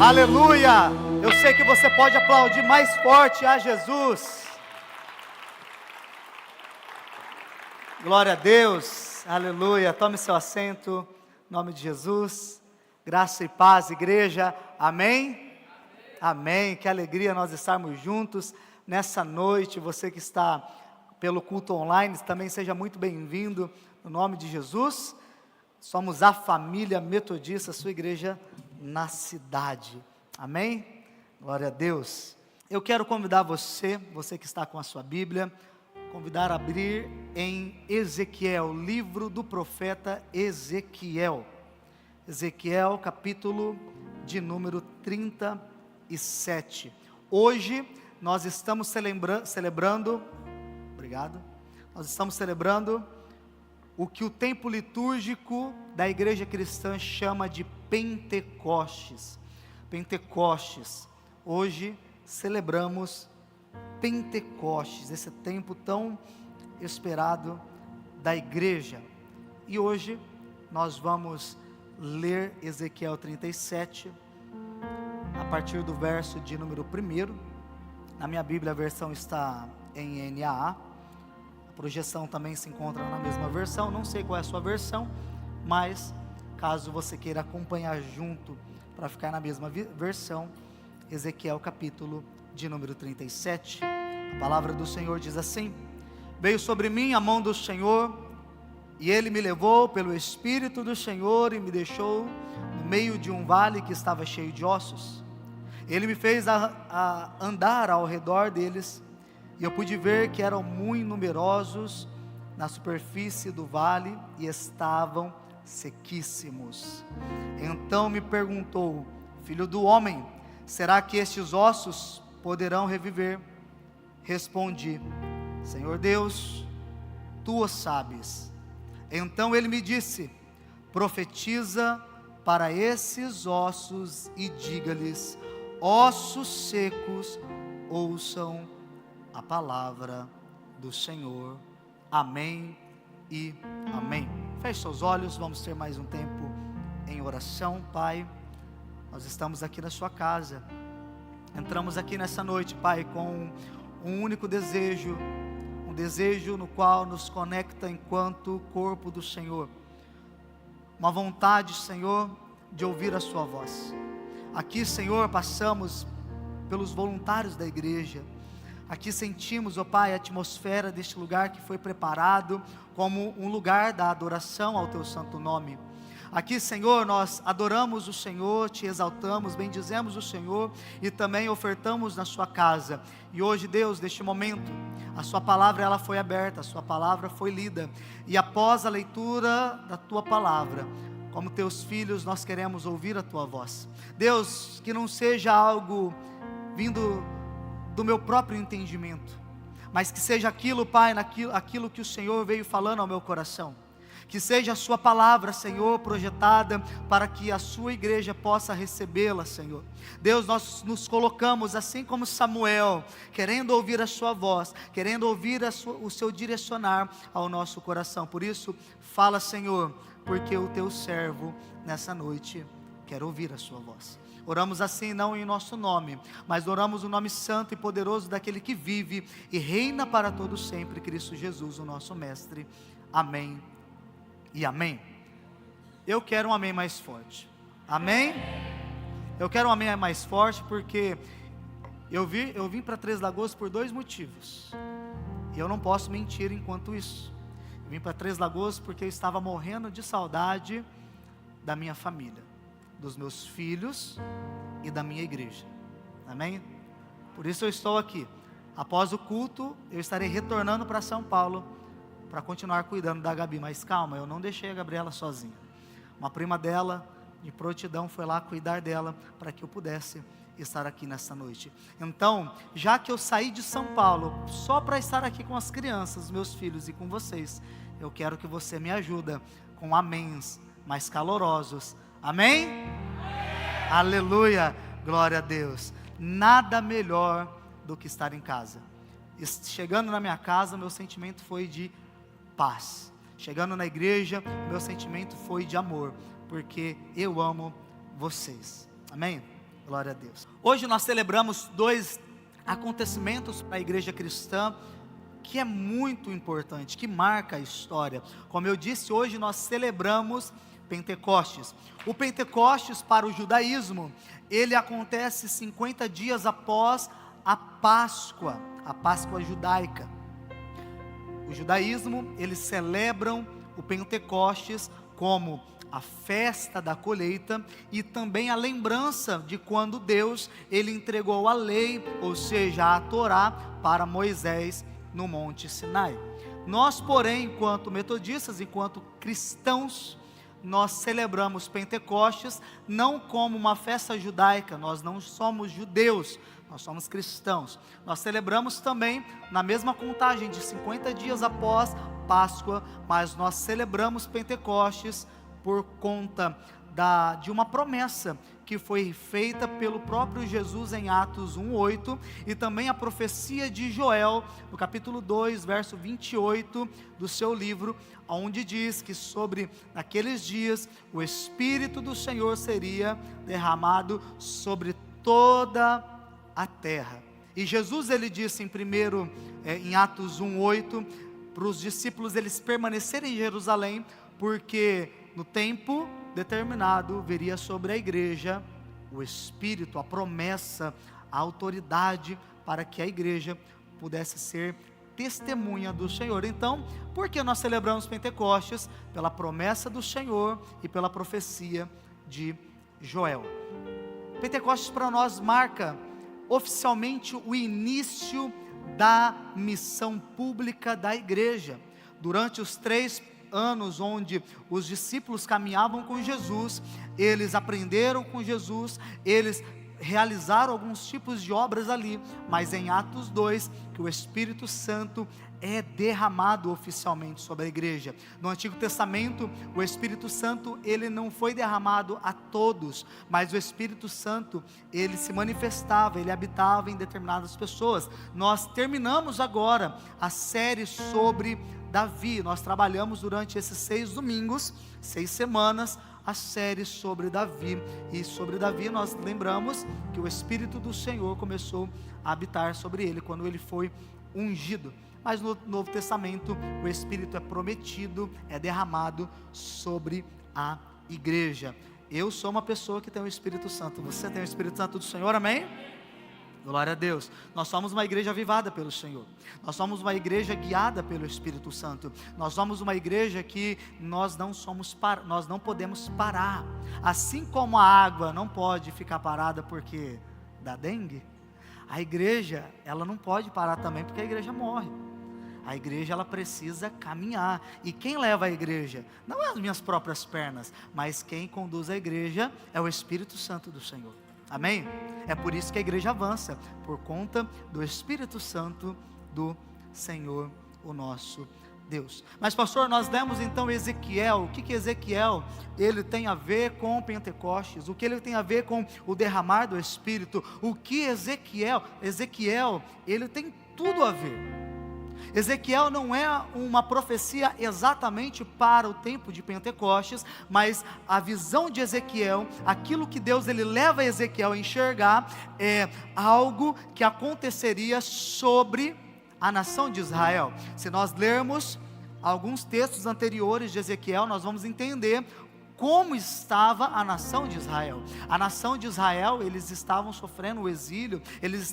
Aleluia! Eu sei que você pode aplaudir mais forte a Jesus. Glória a Deus, aleluia. Tome seu assento, em nome de Jesus. Graça e paz, igreja, amém? Amém. Que alegria nós estarmos juntos nessa noite. Você que está pelo culto online, também seja muito bem-vindo, no nome de Jesus. Somos a família metodista, sua igreja na cidade, amém? Glória a Deus. Eu quero convidar você que está com a sua Bíblia, convidar a abrir em Ezequiel, livro do profeta Ezequiel. Ezequiel, capítulo de número 37. Hoje nós estamos celebrando, obrigado, nós estamos celebrando o que o tempo litúrgico da igreja cristã chama de Pentecostes. Pentecostes. Hoje celebramos Pentecostes, esse tempo tão esperado da igreja. E hoje nós vamos ler Ezequiel 37, a partir do verso de número 1. Na minha Bíblia a versão está em NAA. A projeção também se encontra na mesma versão. Não sei qual é a sua versão, mas caso você queira acompanhar junto para ficar na mesma versão, Ezequiel capítulo de número 37, a palavra do Senhor diz assim: veio sobre mim a mão do Senhor, e Ele me levou pelo Espírito do Senhor e me deixou no meio de um vale que estava cheio de ossos. Ele me fez a andar ao redor deles, e eu pude ver que eram muito numerosos na superfície do vale e estavam sequíssimos. Então me perguntou: filho do homem, será que estes ossos poderão reviver? Respondi: Senhor Deus, tu o sabes. Então ele me disse: profetiza para esses ossos e diga-lhes: ossos secos, ouçam a palavra do Senhor. Amém e amém. Feche seus olhos, vamos ter mais um tempo em oração. Pai, nós estamos aqui na sua casa, entramos aqui nessa noite, Pai, com um único desejo, um desejo no qual nos conecta enquanto corpo do Senhor, uma vontade, Senhor, de ouvir a sua voz. Aqui, Senhor, passamos pelos voluntários da igreja. Aqui sentimos, ó Pai, a atmosfera deste lugar que foi preparado como um lugar da adoração ao Teu santo nome. Aqui, Senhor, nós adoramos o Senhor, Te exaltamos, bendizemos o Senhor e também ofertamos na Sua casa. E hoje, Deus, neste momento, a Sua palavra ela foi aberta, a Sua palavra foi lida. E após a leitura da Tua palavra, como Teus filhos, nós queremos ouvir a Tua voz. Deus, que não seja algo vindo do meu próprio entendimento, mas que seja aquilo, Pai, aquilo que o Senhor veio falando ao meu coração. Que seja a sua palavra, Senhor, projetada para que a sua igreja possa recebê-la, Senhor. Deus, nós nos colocamos assim como Samuel, querendo ouvir a sua voz, querendo ouvir o seu direcionar ao nosso coração. Por isso, fala, Senhor, porque o teu servo nessa noite quer ouvir a sua voz. Oramos assim não em nosso nome, mas oramos o nome santo e poderoso daquele que vive e reina para todo sempre, Cristo Jesus, o nosso mestre. Amém e amém. Eu quero um amém mais forte. Amém? Eu quero um amém mais forte porque eu vim para Três Lagoas por 2 motivos. E eu não posso mentir enquanto isso. Eu vim para Três Lagoas porque eu estava morrendo de saudade da minha família, dos meus filhos e da minha igreja. Amém? Por isso eu estou aqui. Após o culto, eu estarei retornando para São Paulo para continuar cuidando da Gabi. Mas calma, eu não deixei a Gabriela sozinha. Uma prima dela, de prontidão, foi lá cuidar dela para que eu pudesse estar aqui nessa noite. Então, já que eu saí de São Paulo só para estar aqui com as crianças, meus filhos e com vocês, eu quero que você me ajude com améns mais calorosos. Amém? Aleluia, glória a Deus. Nada melhor do que estar em casa. Chegando na minha casa, meu sentimento foi de paz. Chegando na igreja, meu sentimento foi de amor, porque eu amo vocês. Amém? Glória a Deus. Hoje nós celebramos 2 acontecimentos para a igreja cristã, que é muito importante, que marca a história. Como eu disse, hoje nós celebramos Pentecostes. O Pentecostes para o judaísmo, ele acontece 50 dias após a Páscoa judaica. O judaísmo, eles celebram o Pentecostes como a festa da colheita e também a lembrança de quando Deus, ele entregou a lei, ou seja, a Torá, para Moisés no Monte Sinai. Nós, porém, enquanto metodistas, enquanto cristãos, nós celebramos Pentecostes não como uma festa judaica. Nós não somos judeus, nós somos cristãos. Nós celebramos também na mesma contagem de 50 dias após Páscoa, mas nós celebramos Pentecostes por conta de uma promessa que foi feita pelo próprio Jesus em Atos 1:8, e também a profecia de Joel, no capítulo 2, verso 28 do seu livro, onde diz que sobre aqueles dias o Espírito do Senhor seria derramado sobre toda a terra. E Jesus, ele disse em Atos 1:8, para os discípulos eles permanecerem em Jerusalém, porque no tempo determinado viria sobre a igreja o Espírito, a promessa, a autoridade para que a igreja pudesse ser testemunha do Senhor. Então, por que nós celebramos Pentecostes? Pela promessa do Senhor e pela profecia de Joel. Pentecostes para nós marca oficialmente o início da missão pública da igreja. Durante os 3 anos onde os discípulos caminhavam com Jesus, eles aprenderam com Jesus, eles realizaram alguns tipos de obras ali, mas em Atos 2, que o Espírito Santo é derramado oficialmente sobre a igreja. No Antigo Testamento, o Espírito Santo, ele não foi derramado a todos, mas o Espírito Santo, ele se manifestava, ele habitava em determinadas pessoas. Nós terminamos agora a série sobre Davi. Nós trabalhamos durante esses 6 domingos, 6 semanas, a série sobre Davi. E sobre Davi nós lembramos que o Espírito do Senhor começou a habitar sobre ele quando ele foi ungido. Mas no Novo Testamento o Espírito é prometido, é derramado sobre a igreja. Eu sou uma pessoa que tem o Espírito Santo. Você tem o Espírito Santo do Senhor, amém? Glória a Deus. Nós somos uma igreja avivada pelo Senhor. Nós somos uma igreja guiada pelo Espírito Santo. Nós somos uma igreja que nós não podemos parar. Assim como a água não pode ficar parada porque dá dengue, a igreja, ela não pode parar também porque a igreja morre. A igreja, ela precisa caminhar. E quem leva a igreja? Não é as minhas próprias pernas, mas quem conduz a igreja é o Espírito Santo do Senhor. Amém? É por isso que a igreja avança, por conta do Espírito Santo do Senhor, o nosso Deus. Mas pastor, nós lemos então Ezequiel. O que Ezequiel, ele tem a ver com Pentecostes? O que ele tem a ver com o derramar do Espírito? O que Ezequiel, ele tem tudo a ver. Ezequiel não é uma profecia exatamente para o tempo de Pentecostes, mas a visão de Ezequiel, aquilo que Deus ele leva Ezequiel a enxergar, é algo que aconteceria sobre a nação de Israel. Se nós lermos alguns textos anteriores de Ezequiel, nós vamos entender como estava a nação de Israel. A nação de Israel, eles estavam sofrendo o exílio, eles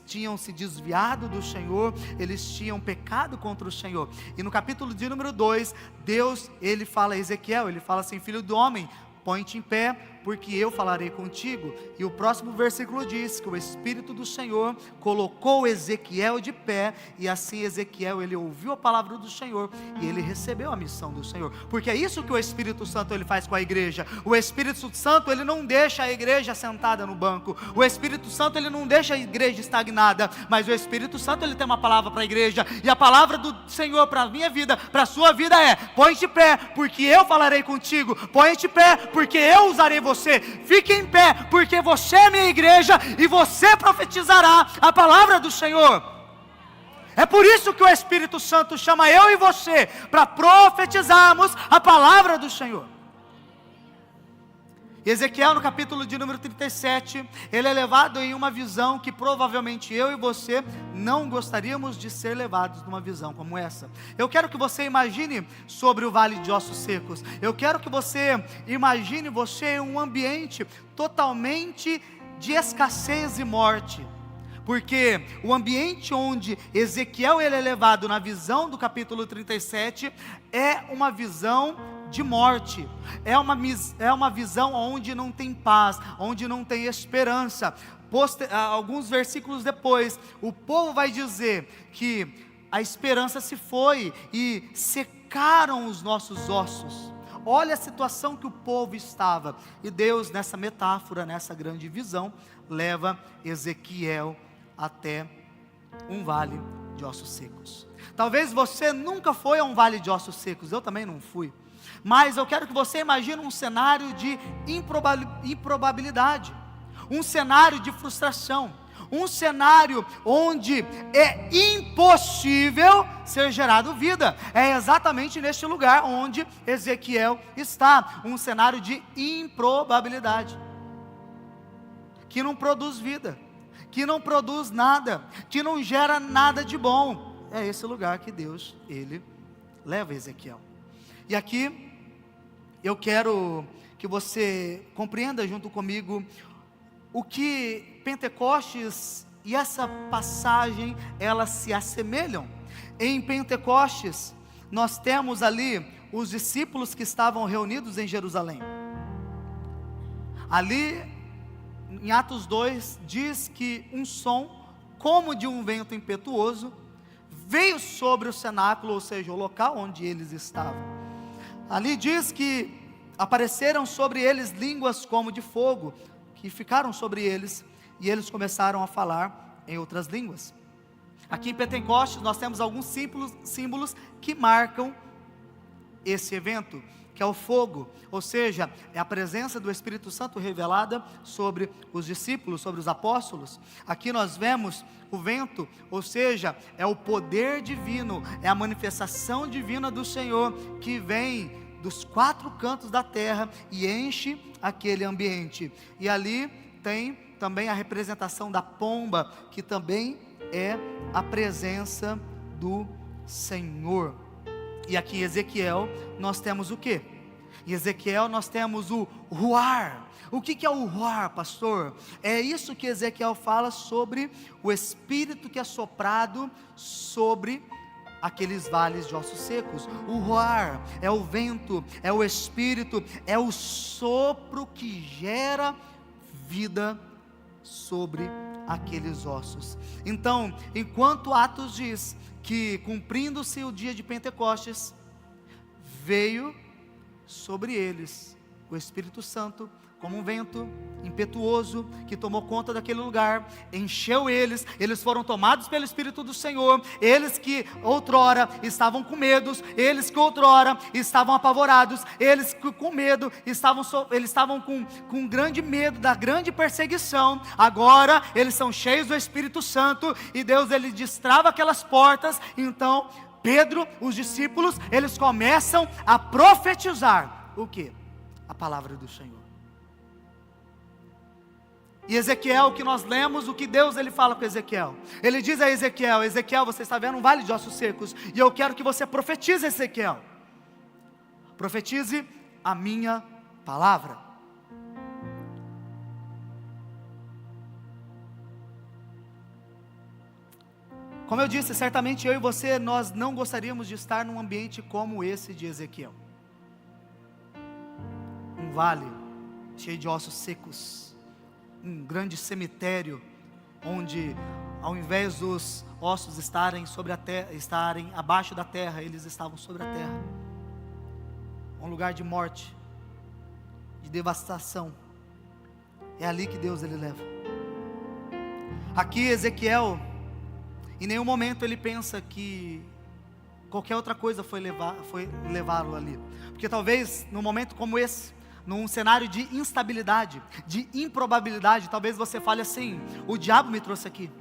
tinham se desviado do Senhor, eles tinham pecado contra o Senhor. E no capítulo de número 2, Deus, ele fala a Ezequiel, ele fala assim: filho do homem, põe-te em pé, porque eu falarei contigo. E o próximo versículo diz que o Espírito do Senhor colocou Ezequiel de pé, e assim Ezequiel, ele ouviu a palavra do Senhor, e ele recebeu a missão do Senhor, porque é isso que o Espírito Santo ele faz com a igreja. O Espírito Santo, ele não deixa a igreja sentada no banco, o Espírito Santo, ele não deixa a igreja estagnada, mas o Espírito Santo, ele tem uma palavra para a igreja, e a palavra do Senhor para a minha vida, para a sua vida é: põe-te de pé, porque eu falarei contigo. Põe-te de pé, porque eu usarei você. Fique em pé, porque você é minha igreja, e você profetizará a palavra do Senhor. É por isso que o Espírito Santo chama eu e você, para profetizarmos a palavra do Senhor. Ezequiel, no capítulo de número 37, ele é levado em uma visão que provavelmente eu e você não gostaríamos de ser levados numa visão como essa. Eu quero que você imagine sobre o vale de ossos secos. Eu quero que você imagine você em um ambiente totalmente de escassez e morte. Porque o ambiente onde Ezequiel ele é levado na visão do capítulo 37 é uma visão de morte, é uma visão onde não tem paz, onde não tem esperança. Alguns versículos depois, o povo vai dizer que a esperança se foi e secaram os nossos ossos. Olha a situação que o povo estava, e Deus nessa metáfora, nessa grande visão, leva Ezequiel até um vale de ossos secos. Talvez você nunca foi a um vale de ossos secos, eu também não fui. Mas eu quero que você imagine um cenário de improbabilidade, um cenário de frustração, um cenário onde é impossível ser gerado vida. É exatamente neste lugar onde Ezequiel está, um cenário de improbabilidade, que não produz vida, que não produz nada, que não gera nada de bom. É esse lugar que Deus, ele leva Ezequiel. E aqui eu quero que você compreenda junto comigo o que Pentecostes e essa passagem, elas se assemelham. Em Pentecostes, nós temos ali os discípulos que estavam reunidos em Jerusalém. Ali, em Atos 2, diz que um som, como de um vento impetuoso, veio sobre o cenáculo, ou seja, o local onde eles estavam. Ali diz que apareceram sobre eles línguas como de fogo, que ficaram sobre eles, e eles começaram a falar em outras línguas. Aqui em Pentecostes nós temos alguns símbolos que marcam esse evento, que é o fogo, ou seja, é a presença do Espírito Santo revelada sobre os discípulos, sobre os apóstolos. Aqui nós vemos o vento, ou seja, é o poder divino, é a manifestação divina do Senhor, que vem dos quatro cantos da terra e enche aquele ambiente. E ali tem também a representação da pomba, que também é a presença do Senhor. E aqui em Ezequiel nós temos o quê? Em Ezequiel nós temos o ruar. O que é o ruar, pastor? É isso que Ezequiel fala sobre o Espírito que é soprado sobre aqueles vales de ossos secos. O ruar é o vento, é o Espírito, é o sopro que gera vida sobre aqueles ossos. Então, enquanto Atos diz que cumprindo-se o dia de Pentecostes, veio sobre eles o Espírito Santo como um vento impetuoso que tomou conta daquele lugar, encheu eles foram tomados pelo Espírito do Senhor, eles que outrora estavam com medos, eles que outrora estavam apavorados, eles que com medo eles estavam com grande medo da grande perseguição, agora eles são cheios do Espírito Santo, e Deus ele destrava aquelas portas. Então Pedro, os discípulos, eles começam a profetizar o que? A palavra do Senhor. E Ezequiel, que nós lemos, o que Deus ele fala com Ezequiel? Ele diz a Ezequiel: Ezequiel, você está vendo um vale de ossos secos, e eu quero que você profetize, Ezequiel. Profetize a minha palavra. Como eu disse, certamente eu e você, nós não gostaríamos de estar num ambiente como esse de Ezequiel. Um vale cheio de ossos secos, um grande cemitério, onde ao invés dos ossos estarem sobre a terra, estarem abaixo da terra, eles estavam sobre a terra. Um lugar de morte, de devastação. É ali que Deus ele leva. Aqui Ezequiel, em nenhum momento ele pensa que qualquer outra coisa foi levá-lo ali, porque talvez num momento como esse, num cenário de instabilidade, de improbabilidade, talvez você fale assim: o diabo me trouxe aqui,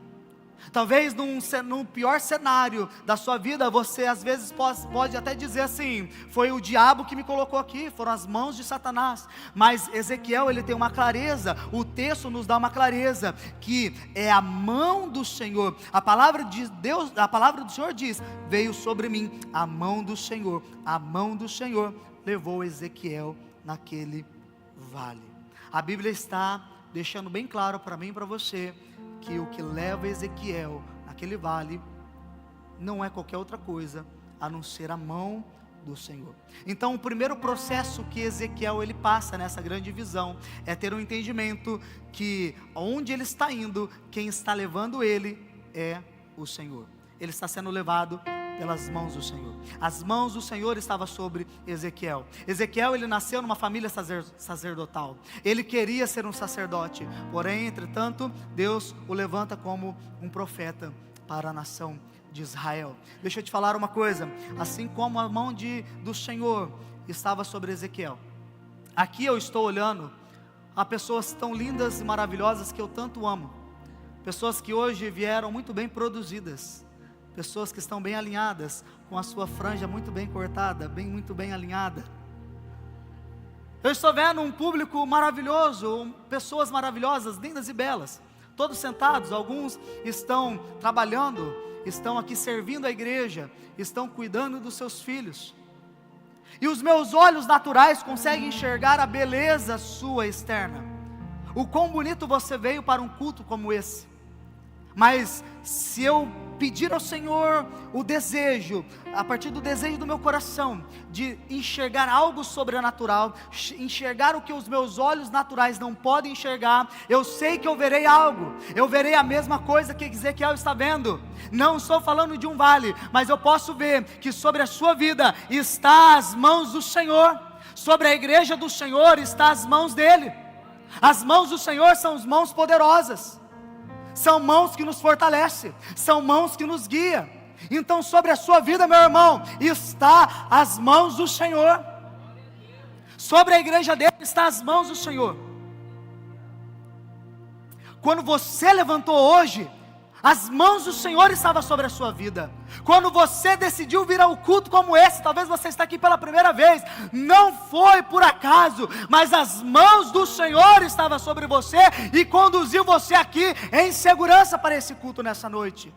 Talvez num pior cenário da sua vida, você às vezes pode até dizer assim: foi o diabo que me colocou aqui, foram as mãos de Satanás. Mas Ezequiel, ele tem uma clareza, o texto nos dá uma clareza, que é a mão do Senhor. A palavra de Deus, a palavra do Senhor diz: veio sobre mim a mão do Senhor. A mão do Senhor levou Ezequiel naquele vale. A Bíblia está deixando bem claro para mim e para você, que o que leva Ezequiel naquele vale não é qualquer outra coisa a não ser a mão do Senhor. Então o primeiro processo que Ezequiel ele passa nessa grande visão é ter um entendimento que onde ele está indo, quem está levando ele é o Senhor. Ele está sendo levado pelas mãos do Senhor. As mãos do Senhor estavam sobre Ezequiel. Ezequiel, ele nasceu numa família sacerdotal. Ele queria ser um sacerdote, porém, entretanto, Deus o levanta como um profeta para a nação de Israel. Deixa eu te falar uma coisa: assim como a mão do Senhor estava sobre Ezequiel, aqui eu estou olhando a pessoas tão lindas e maravilhosas que eu tanto amo, pessoas que hoje vieram muito bem produzidas, pessoas que estão bem alinhadas, com a sua franja muito bem cortada, muito bem alinhada. Eu estou vendo um público maravilhoso, pessoas maravilhosas, lindas e belas, todos sentados, alguns estão trabalhando, estão aqui servindo a igreja, estão cuidando dos seus filhos. E os meus olhos naturais conseguem enxergar a beleza sua externa, o quão bonito você veio para um culto como esse. Mas se eu pedir ao Senhor o desejo, a partir do desejo do meu coração, de enxergar algo sobrenatural, enxergar o que os meus olhos naturais não podem enxergar, eu sei que eu verei algo, eu verei a mesma coisa que Ezequiel está vendo. Não estou falando de um vale, mas eu posso ver que sobre a sua vida está as mãos do Senhor, sobre a igreja do Senhor está as mãos dele. As mãos do Senhor são as mãos poderosas, são mãos que nos fortalecem, são mãos que nos guiam. Então sobre a sua vida, meu irmão, está as mãos do Senhor. Sobre a igreja dele está as mãos do Senhor. Quando você levantou hoje, as mãos do Senhor estavam sobre a sua vida. Quando você decidiu vir ao culto como esse, talvez você está aqui pela primeira vez, não foi por acaso, mas as mãos do Senhor estavam sobre você e conduziu você aqui em segurança para esse culto nessa noite.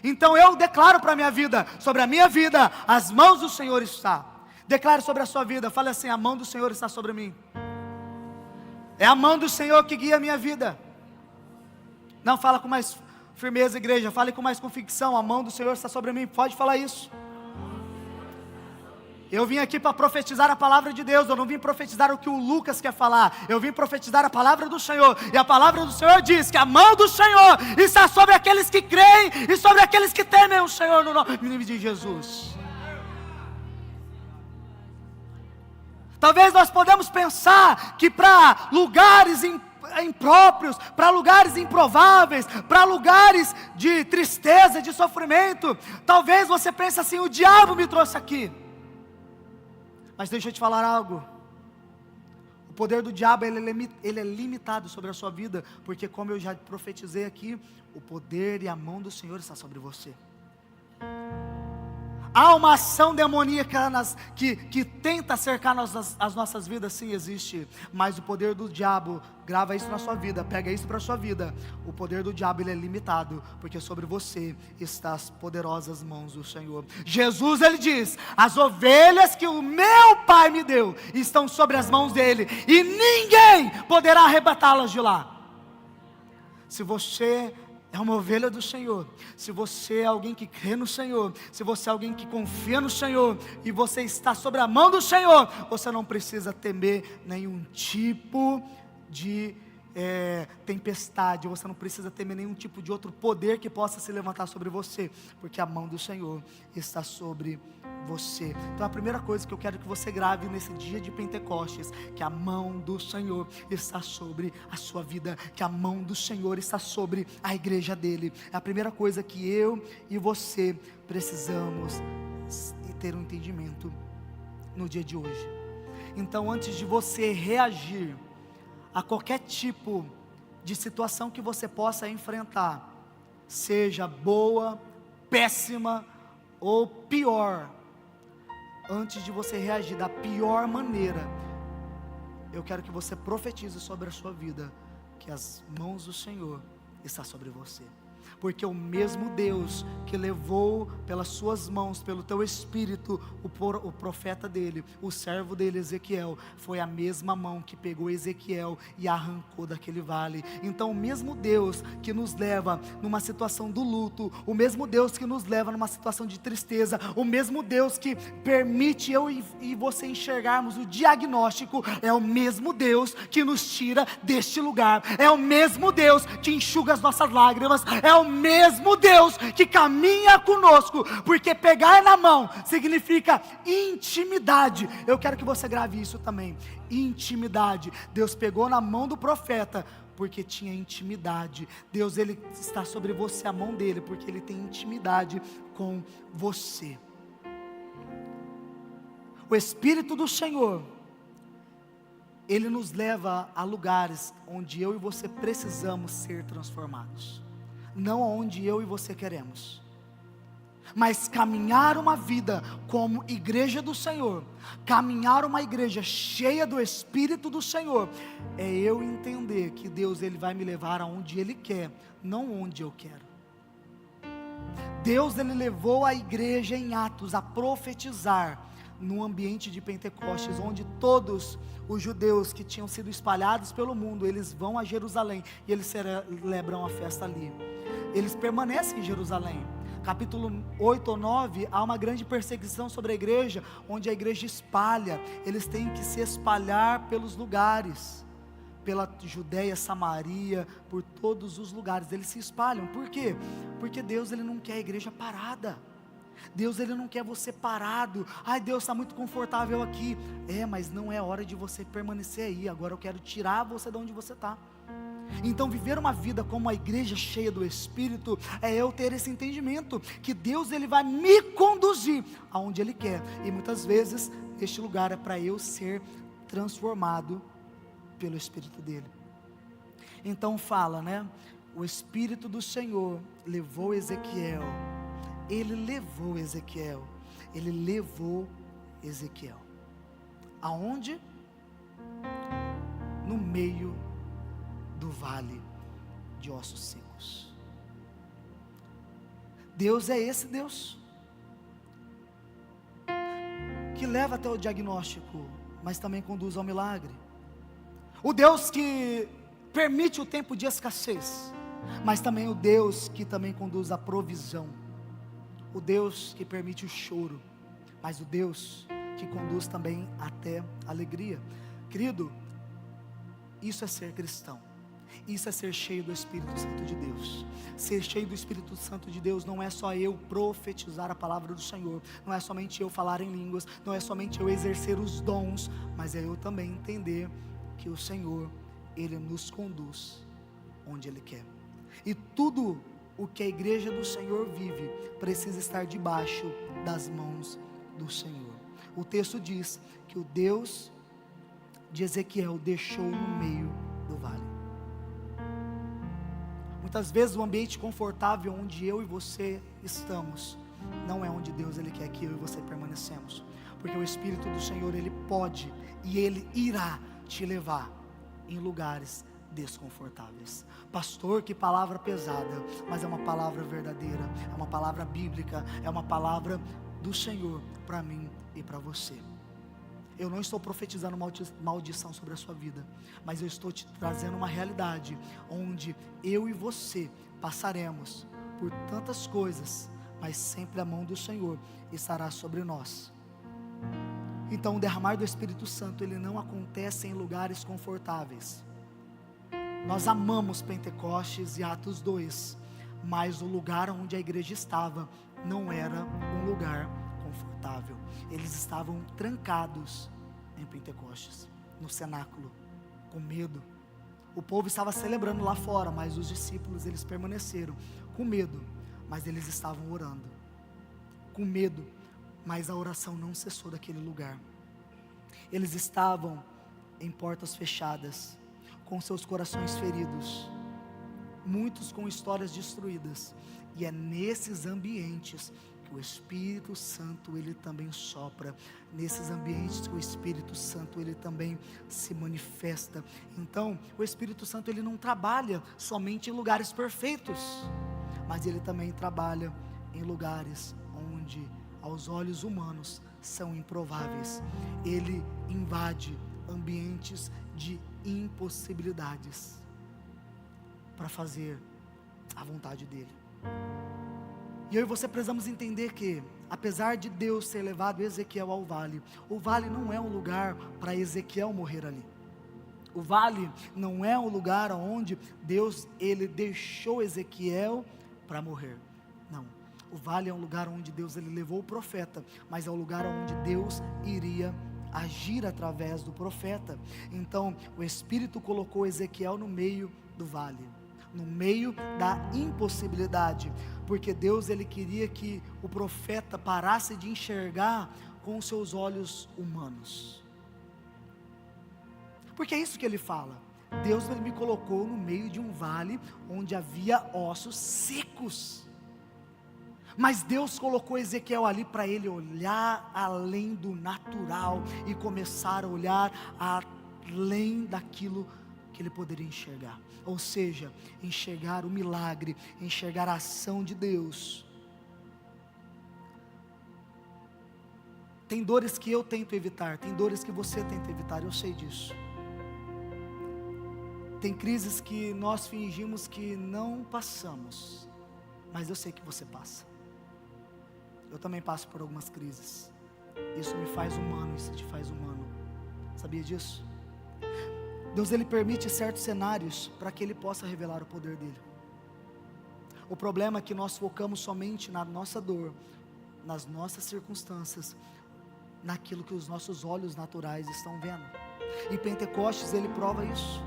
Então eu declaro para a minha vida, sobre a minha vida, as mãos do Senhor estão. Declare sobre a sua vida, fale assim: a mão do Senhor está sobre mim. É a mão do Senhor que guia a minha vida. Não, fala com mais firmeza, igreja, fale com mais convicção: a mão do Senhor está sobre mim. Pode falar isso. Eu vim aqui para profetizar a palavra de Deus, eu não vim profetizar o que o Lucas quer falar, eu vim profetizar a palavra do Senhor, e a palavra do Senhor diz que a mão do Senhor está sobre aqueles que creem, e sobre aqueles que temem o Senhor, no nome de Jesus. Talvez nós podemos pensar que para lugares impróprios, para lugares improváveis, para lugares de tristeza, de sofrimento, talvez você pense assim: o diabo me trouxe aqui. Mas deixa eu te falar algo: o poder do diabo ele é limitado sobre a sua vida, porque como eu já profetizei aqui, o poder e a mão do Senhor está sobre você. Há uma ação demoníaca que tenta cercar as nossas vidas, sim, existe. Mas o poder do diabo, grava isso na sua vida, pega isso para a sua vida. O poder do diabo ele é limitado, porque sobre você estão as poderosas mãos do Senhor. Jesus ele diz: as ovelhas que o meu Pai me deu estão sobre as mãos dele, e ninguém poderá arrebatá-las de lá. Se você é uma ovelha do Senhor, se você é alguém que crê no Senhor, se você é alguém que confia no Senhor, e você está sobre a mão do Senhor, você não precisa temer nenhum tipo de tempestade, você não precisa temer nenhum tipo de outro poder que possa se levantar sobre você, porque a mão do Senhor está sobre você. Então a primeira coisa que eu quero que você grave nesse dia de Pentecostes, que a mão do Senhor está sobre a sua vida, que a mão do Senhor está sobre a igreja dele. É a primeira coisa que eu e você precisamos ter um entendimento no dia de hoje. Então, antes de você reagir a qualquer tipo de situação que você possa enfrentar, seja boa, péssima ou pior, antes de você reagir da pior maneira, eu quero que você profetize sobre a sua vida, que as mãos do Senhor estão sobre você. Porque o mesmo Deus que levou pelas suas mãos, pelo teu espírito, o profeta dele, o servo dele Ezequiel, foi a mesma mão que pegou Ezequiel e arrancou daquele vale. Então o mesmo Deus que nos leva numa situação do luto, o mesmo Deus que nos leva numa situação de tristeza, o mesmo Deus que permite eu e você enxergarmos o diagnóstico, é o mesmo Deus que nos tira deste lugar, é o mesmo Deus que enxuga as nossas lágrimas, é o mesmo Deus que caminha conosco, porque pegar na mão significa intimidade. Eu quero que você grave isso também, intimidade. Deus pegou na mão do profeta, porque tinha intimidade. Deus, Ele está sobre você, a mão dele, porque Ele tem intimidade com você. O Espírito do Senhor, Ele nos leva a lugares onde eu e você precisamos ser transformados, não aonde eu e você queremos, mas caminhar uma vida como igreja do Senhor, caminhar uma igreja cheia do Espírito do Senhor, é eu entender que Deus, Ele vai me levar aonde Ele quer, não onde eu quero. Deus, Ele levou a igreja em Atos a profetizar, no ambiente de Pentecostes, onde todos os judeus que tinham sido espalhados pelo mundo, eles vão a Jerusalém, e eles celebram a festa ali, eles permanecem em Jerusalém. Capítulo 8 ou 9, há uma grande perseguição sobre a igreja, onde a igreja espalha, eles têm que se espalhar pelos lugares, pela Judéia, Samaria, por todos os lugares, eles se espalham. Por quê? Porque Deus, Ele não quer a igreja parada. Deus, Ele não quer você parado. Ai, Deus, está muito confortável aqui. Mas não é hora de você permanecer aí. Agora eu quero tirar você de onde você está. Então viver uma vida como a igreja cheia do Espírito, é eu ter esse entendimento, que Deus, Ele vai me conduzir aonde Ele quer. E muitas vezes este lugar é para eu ser transformado pelo Espírito dEle. Então fala, né? O Espírito do Senhor levou Ezequiel. Ele levou Ezequiel. Ele levou Ezequiel. Aonde? No meio do vale de ossos secos. Deus é esse Deus que leva até o diagnóstico, mas também conduz ao milagre. O Deus que permite o tempo de escassez, mas também o Deus que também conduz à provisão. O Deus que permite o choro, mas o Deus que conduz também até a alegria. Querido, isso é ser cristão. Isso é ser cheio do Espírito Santo de Deus. Ser cheio do Espírito Santo de Deus não é só eu profetizar a palavra do Senhor, não é somente eu falar em línguas, não é somente eu exercer os dons, mas é eu também entender que o Senhor, Ele nos conduz onde Ele quer. E tudo o que a igreja do Senhor vive precisa estar debaixo das mãos do Senhor. O texto diz que o Deus de Ezequiel deixou no meio do vale. Muitas vezes o ambiente confortável onde eu e você estamos, não é onde Deus, Ele quer que eu e você permanecemos, porque o Espírito do Senhor, Ele pode e Ele irá te levar em lugares desconfortáveis. Pastor, que palavra pesada, mas é uma palavra verdadeira, é uma palavra bíblica, é uma palavra do Senhor para mim e para você. Eu não estou profetizando maldição sobre a sua vida, mas eu estou te trazendo uma realidade, onde eu e você passaremos por tantas coisas, mas sempre a mão do Senhor estará sobre nós. Então o derramar do Espírito Santo, ele não acontece em lugares confortáveis. Nós amamos Pentecostes e Atos 2, mas o lugar onde a igreja estava não era um lugar confortável. Eles estavam trancados em Pentecostes, no cenáculo, com medo. O povo estava celebrando lá fora, mas os discípulos, eles permaneceram com medo, mas eles estavam orando, com medo, mas a oração não cessou daquele lugar. Eles estavam em portas fechadas, com seus corações feridos, muitos com histórias destruídas, e é nesses ambientes que o Espírito Santo, ele também sopra, nesses ambientes que o Espírito Santo, ele também se manifesta. Então, o Espírito Santo, ele não trabalha somente em lugares perfeitos, mas ele também trabalha em lugares onde, aos olhos humanos, são improváveis. Ele invade ambientes de impossibilidades para fazer a vontade dele. E eu e você precisamos entender que, apesar de Deus ter levado Ezequiel ao vale, o vale não é um lugar para Ezequiel morrer ali. O vale não é um lugar onde Deus, ele deixou Ezequiel para morrer. Não. O vale é um lugar onde Deus, ele levou o profeta, mas é o lugar onde Deus iria agir através do profeta. Então, o Espírito colocou Ezequiel no meio do vale, no meio da impossibilidade, porque Deus, ele queria que o profeta parasse de enxergar com os seus olhos humanos, porque é isso que ele fala. Deus, ele me colocou no meio de um vale onde havia ossos secos, mas Deus colocou Ezequiel ali para ele olhar além do natural e começar a olhar além daquilo que ele poderia enxergar, ou seja, enxergar o milagre, enxergar a ação de Deus. Tem dores que eu tento evitar, tem dores que você tenta evitar, eu sei disso. Tem crises que nós fingimos que não passamos, mas eu sei que você passa. Eu também passo por algumas crises. Isso me faz humano, isso te faz humano. Sabia disso? Deus, ele permite certos cenários para que ele possa revelar o poder dele. O problema é que nós focamos somente na nossa dor, nas nossas circunstâncias, naquilo que os nossos olhos naturais estão vendo. E Pentecostes, ele prova isso.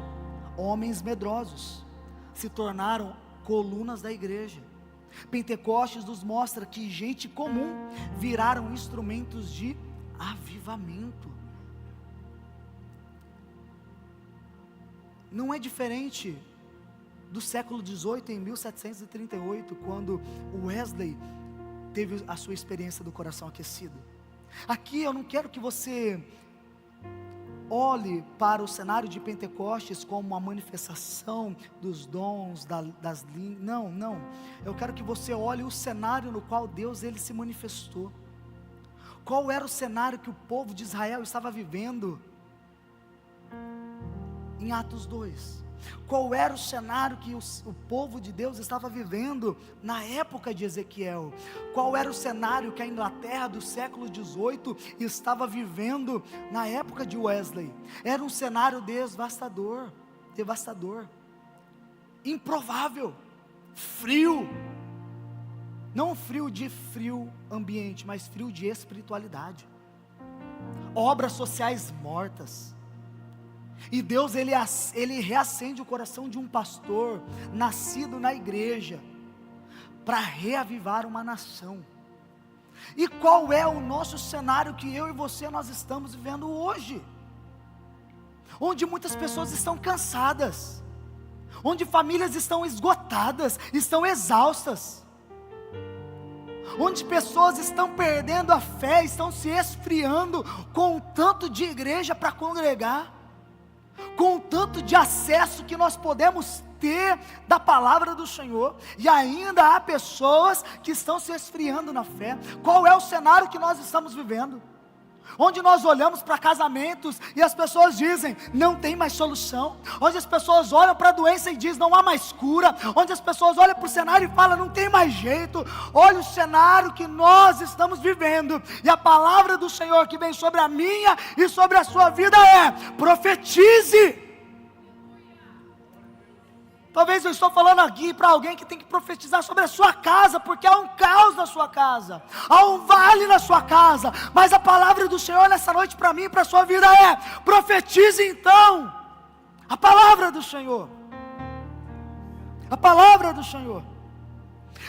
Homens medrosos se tornaram colunas da igreja. Pentecostes nos mostra que gente comum viraram instrumentos de avivamento. Não é diferente do século XVIII, em 1738, quando Wesley teve a sua experiência do coração aquecido. Aqui eu não quero que você olhe para o cenário de Pentecostes como uma manifestação dos dons, das línguas. Não. Eu quero que você olhe o cenário no qual Deus, ele se manifestou. Qual era o cenário que o povo de Israel estava vivendo em Atos 2? Qual era o cenário que o povo de Deus estava vivendo na época de Ezequiel? Qual era o cenário que a Inglaterra do século XVIII estava vivendo na época de Wesley? Era um cenário devastador, improvável, frio, não frio de frio ambiente, mas frio de espiritualidade, obras sociais mortas. E Deus, ele reacende o coração de um pastor, nascido na igreja, para reavivar uma nação. E qual é o nosso cenário que eu e você, nós estamos vivendo hoje? Onde muitas pessoas estão cansadas, onde famílias estão esgotadas, estão exaustas, onde pessoas estão perdendo a fé, estão se esfriando com o tanto de igreja para congregar, com o tanto de acesso que nós podemos ter da palavra do Senhor, e ainda há pessoas que estão se esfriando na fé. Qual é o cenário que nós estamos vivendo? Onde nós olhamos para casamentos e as pessoas dizem, não tem mais solução. Onde as pessoas olham para a doença e dizem, não há mais cura. Onde as pessoas olham para o cenário e falam, não tem mais jeito. Olha o cenário que nós estamos vivendo. E a palavra do Senhor que vem sobre a minha e sobre a sua vida é, profetize. Talvez eu estou falando aqui para alguém que tem que profetizar sobre a sua casa, porque há um caos na sua casa, há um vale na sua casa, mas a palavra do Senhor nessa noite para mim e para a sua vida é, profetize então, a palavra do Senhor, a palavra do Senhor.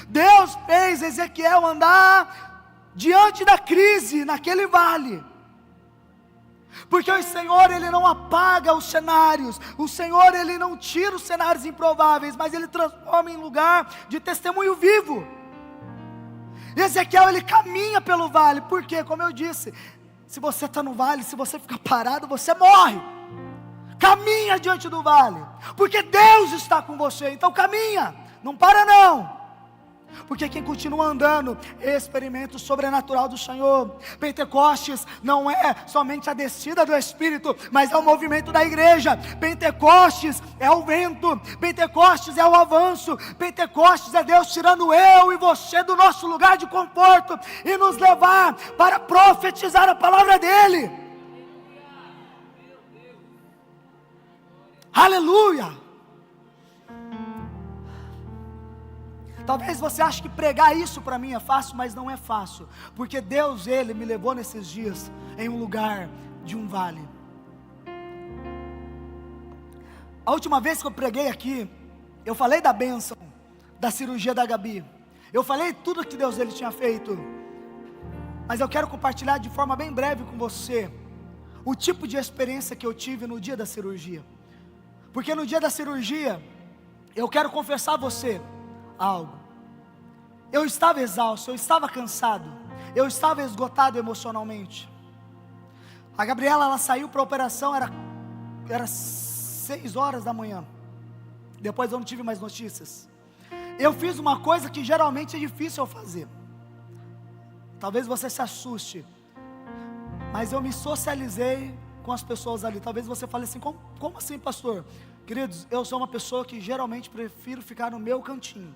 Deus fez Ezequiel andar diante da crise, naquele vale, Porque o Senhor, Ele não apaga os cenários, o Senhor, Ele não tira os cenários improváveis, mas Ele transforma em lugar de testemunho vivo. Ezequiel, ele caminha pelo vale, porque, como eu disse, se você está no vale, se você ficar parado, você morre. Caminha diante do vale, porque Deus está com você, então caminha, não para não. Porque quem continua andando experimenta o sobrenatural do Senhor. Pentecostes não é somente a descida do Espírito, mas é o movimento da igreja. Pentecostes é o vento, Pentecostes é o avanço, Pentecostes é Deus tirando eu e você do nosso lugar de conforto e nos levar para profetizar a palavra dEle. Aleluia! Talvez você ache que pregar isso para mim é fácil, mas não é fácil, porque Deus, Ele me levou nesses dias em um lugar de um vale. A última vez que eu preguei aqui, eu falei da bênção, da cirurgia da Gabi, eu falei tudo que Deus Ele tinha feito, mas eu quero compartilhar de forma bem breve com você, o tipo de experiência que eu tive no dia da cirurgia, porque no dia da cirurgia, eu quero confessar a você algo. Eu estava exausto, eu estava cansado, eu estava esgotado emocionalmente. A Gabriela, ela saiu para a operação, era 6 horas da manhã. Depois eu não tive mais notícias. Eu fiz uma coisa que geralmente é difícil eu fazer. Talvez você se assuste, mas eu me socializei com as pessoas ali. Talvez você fale assim, como assim, pastor? Queridos, eu sou uma pessoa que geralmente prefiro ficar no meu cantinho.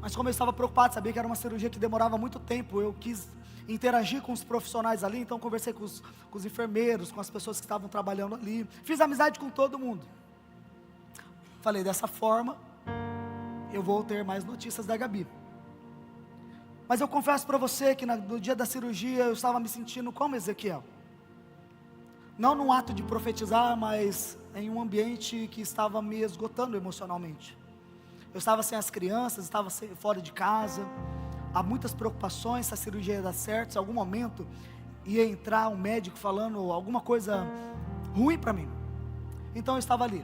Mas como eu estava preocupado, sabia que era uma cirurgia que demorava muito tempo, eu quis interagir com os profissionais ali, então conversei com os enfermeiros, com as pessoas que estavam trabalhando ali, fiz amizade com todo mundo. Falei, dessa forma, eu vou ter mais notícias da Gabi. Mas eu confesso para você que no dia da cirurgia, eu estava me sentindo como Ezequiel. Não num ato de profetizar, mas em um ambiente que estava me esgotando emocionalmente. Eu estava sem as crianças, estava fora de casa, há muitas preocupações se a cirurgia ia dar certo, se em algum momento ia entrar um médico falando alguma coisa ruim para mim. Então eu estava ali.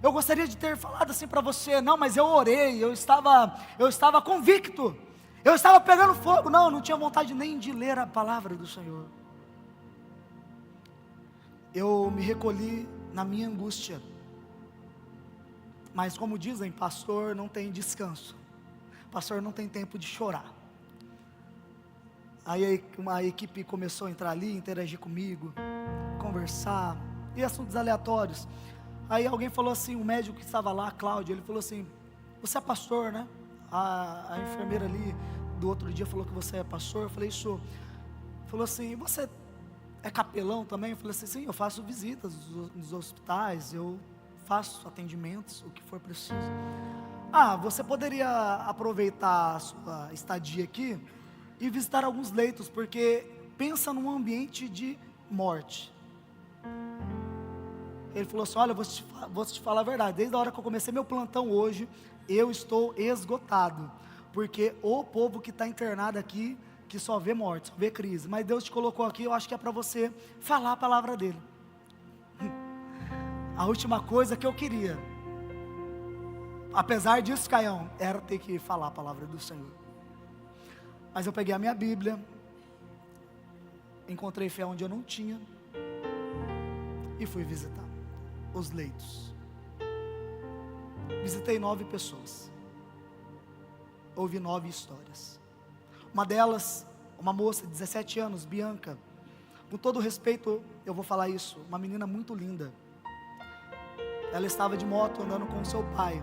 Eu gostaria de ter falado assim para você, não, mas eu orei, eu estava convicto, eu estava pegando fogo, não tinha vontade nem de ler a palavra do Senhor. Eu me recolhi na minha angústia. Mas como dizem, pastor não tem descanso, pastor não tem tempo de chorar. Aí uma equipe começou a entrar ali, interagir comigo, conversar, e assuntos aleatórios. Aí alguém falou assim, o médico que estava lá, Cláudio, ele falou assim, você é pastor, né? A enfermeira ali do outro dia falou que você é pastor. Eu falei, sou. Falou assim, você é capelão também? Eu falei assim, sim, eu faço visitas nos hospitais, eu faço atendimentos, o que for preciso. Você poderia aproveitar a sua estadia aqui e visitar alguns leitos, porque pensa num ambiente de morte. Ele falou assim, olha, vou te falar a verdade, desde a hora que eu comecei meu plantão hoje, eu estou esgotado, porque o povo que está internado aqui, que só vê morte, só vê crise, mas Deus te colocou aqui, eu acho que é para você falar a palavra dele. A última coisa que eu queria, apesar disso, Caião, era ter que falar a palavra do Senhor. Mas eu peguei a minha Bíblia, encontrei fé onde eu não tinha, e fui visitar os leitos. Visitei 9 pessoas, ouvi 9 histórias. Uma delas, uma moça de 17 anos, Bianca, com todo respeito, eu vou falar isso, uma menina muito linda. Ela estava de moto andando com o seu pai,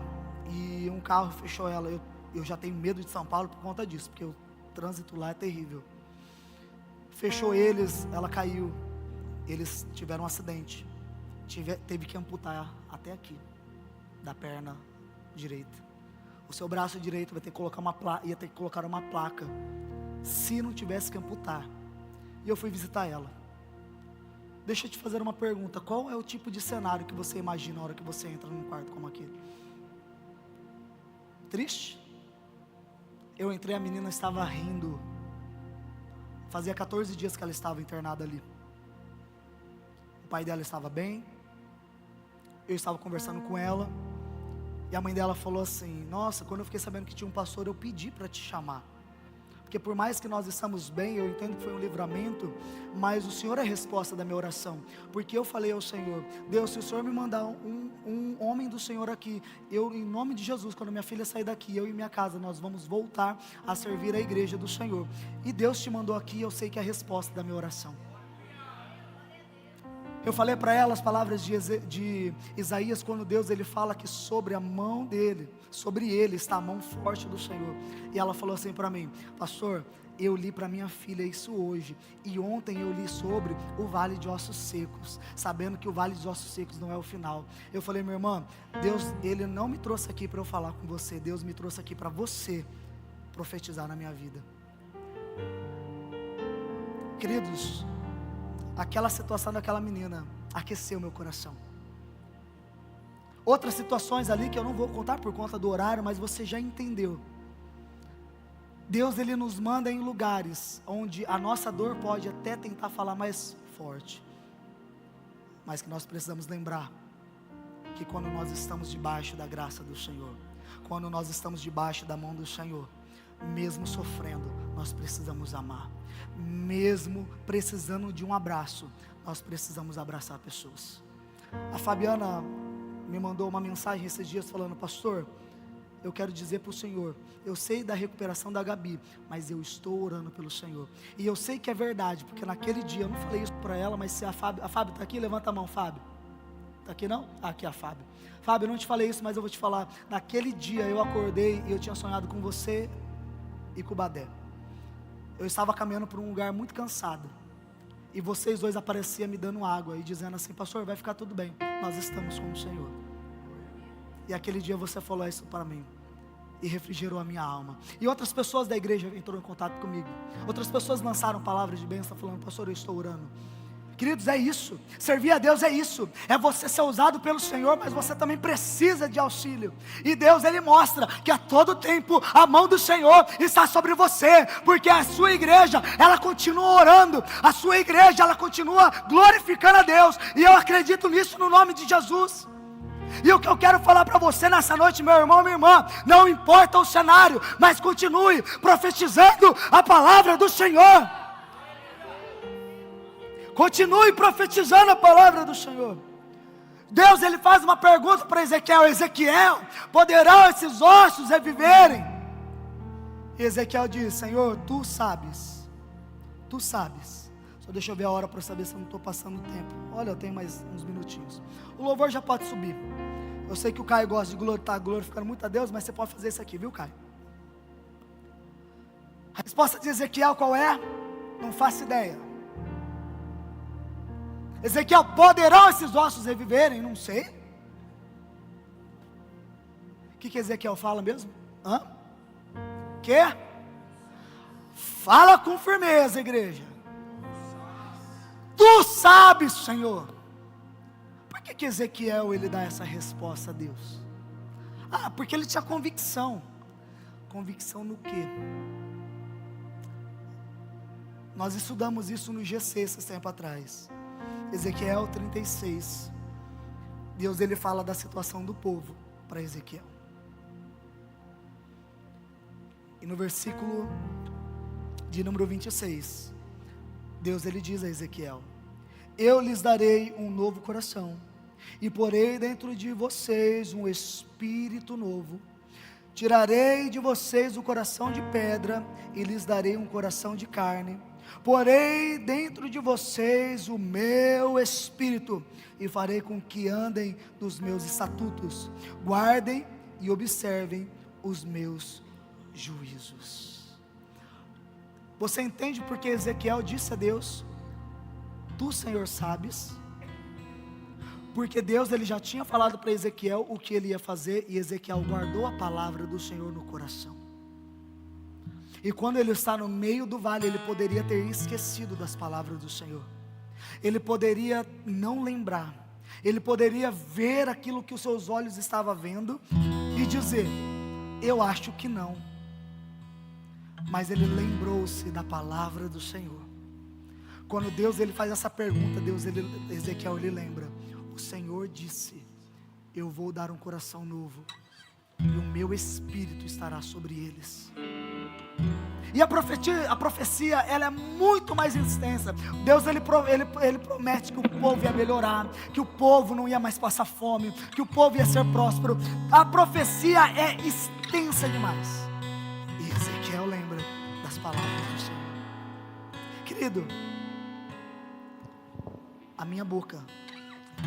e um carro fechou ela. Eu já tenho medo de São Paulo por conta disso, porque o trânsito lá é terrível. Fechou eles, ela caiu, eles tiveram um acidente, teve que amputar até aqui, da perna direita. O seu braço direito ia ter que colocar uma placa, se não tivesse que amputar. E eu fui visitar ela. Deixa eu te fazer uma pergunta, qual é o tipo de cenário que você imagina na hora que você entra num quarto como aquele? Triste? Eu entrei, a menina estava rindo. Fazia 14 dias que ela estava internada ali. pai dela estava bem, eu estava conversando com ela, e a mãe dela falou assim: nossa, quando eu fiquei sabendo que tinha um pastor, eu pedi para te chamar, porque por mais que nós estamos bem, eu entendo que foi um livramento, mas o Senhor é a resposta da minha oração, porque eu falei ao Senhor: Deus, se o Senhor me mandar um homem do Senhor aqui, eu, em nome de Jesus, quando minha filha sair daqui, eu e minha casa, nós vamos voltar a servir a igreja do Senhor, e Deus te mandou aqui, eu sei que é a resposta da minha oração. Eu falei para ela as palavras de Isaías, quando Deus ele fala que sobre a mão dele, sobre ele está a mão forte do Senhor. E ela falou assim para mim: pastor, eu li para minha filha isso hoje, e ontem eu li sobre o vale de ossos secos, sabendo que o vale de ossos secos não é o final. Eu falei: minha irmã, Deus ele não me trouxe aqui para eu falar com você, Deus me trouxe aqui para você profetizar na minha vida. Queridos, aquela situação daquela menina aqueceu meu coração. Outras situações ali que eu não vou contar por conta do horário, mas você já entendeu. Deus ele nos manda em lugares onde a nossa dor pode até tentar falar mais forte, mas que nós precisamos lembrar que quando nós estamos debaixo da graça do Senhor, quando nós estamos debaixo da mão do Senhor, mesmo sofrendo, nós precisamos amar. Mesmo precisando de um abraço, nós precisamos abraçar pessoas. A Fabiana me mandou uma mensagem esses dias falando: pastor, eu quero dizer para o Senhor, eu sei da recuperação da Gabi, mas eu estou orando pelo Senhor, e eu sei que é verdade, porque naquele dia, eu não falei isso para ela, mas se a Fábio está aqui, levanta a mão. Fábio, está aqui não? Aqui a Fábio. Fábio, eu não te falei isso, mas eu vou te falar, naquele dia eu acordei e eu tinha sonhado com você e com o Badé. Eu estava caminhando por um lugar muito cansado, e vocês dois apareciam me dando água e dizendo assim: pastor, vai ficar tudo bem, nós estamos com o Senhor. E aquele dia você falou isso para mim, e refrigerou a minha alma. E outras pessoas da igreja entraram em contato comigo, outras pessoas lançaram palavras de bênção falando: pastor, eu estou orando. Queridos, é isso, servir a Deus é isso, é você ser usado pelo Senhor, mas você também precisa de auxílio, e Deus ele mostra que a todo tempo a mão do Senhor está sobre você, porque a sua igreja, ela continua orando, a sua igreja, ela continua glorificando a Deus, e eu acredito nisso no nome de Jesus. E o que eu quero falar para você nessa noite, meu irmão, minha irmã, não importa o cenário, mas continue profetizando a palavra do Senhor. Continue profetizando a palavra do Senhor. Deus ele faz uma pergunta para Ezequiel: Ezequiel, poderão esses ossos reviverem? E Ezequiel diz: Senhor, tu sabes. Só deixa eu ver a hora para saber se eu não estou passando tempo. Olha, eu tenho mais uns minutinhos. O louvor já pode subir. Eu sei que o Caio gosta de estar glorificando muito a Deus, mas você pode fazer isso aqui, viu, Caio? A resposta de Ezequiel qual é? Não faço ideia. Ezequiel, poderão esses ossos reviverem? Não sei. O que Ezequiel fala mesmo? Que? Fala com firmeza, igreja. Tu sabes, Senhor. Por que Ezequiel ele dá essa resposta a Deus? Porque ele tinha convicção. Convicção no quê? Nós estudamos isso no GC esse tempo atrás. Ezequiel 36, Deus ele fala da situação do povo para Ezequiel, e no versículo de número 26, Deus ele diz a Ezequiel: eu lhes darei um novo coração, e porei dentro de vocês um espírito novo, tirarei de vocês o coração de pedra, e lhes darei um coração de carne, porei dentro de vocês o meu espírito, e farei com que andem nos meus estatutos, guardem e observem os meus juízos. Você entende porque Ezequiel disse a Deus: tu, Senhor, sabes? Porque Deus ele já tinha falado para Ezequiel o que ele ia fazer, e Ezequiel guardou a palavra do Senhor no coração. E quando ele está no meio do vale, ele poderia ter esquecido das palavras do Senhor, ele poderia não lembrar, ele poderia ver aquilo que os seus olhos estavam vendo e dizer: eu acho que não. Mas ele lembrou-se da palavra do Senhor. Quando Deus ele faz essa pergunta, Ezequiel ele lembra: o Senhor disse, eu vou dar um coração novo, e o meu espírito estará sobre eles. E a profecia ela é muito mais extensa. Deus ele promete que o povo ia melhorar, que o povo não ia mais passar fome, que o povo ia ser próspero. A profecia é extensa demais. E Ezequiel lembra das palavras do Senhor. Querido, a minha boca,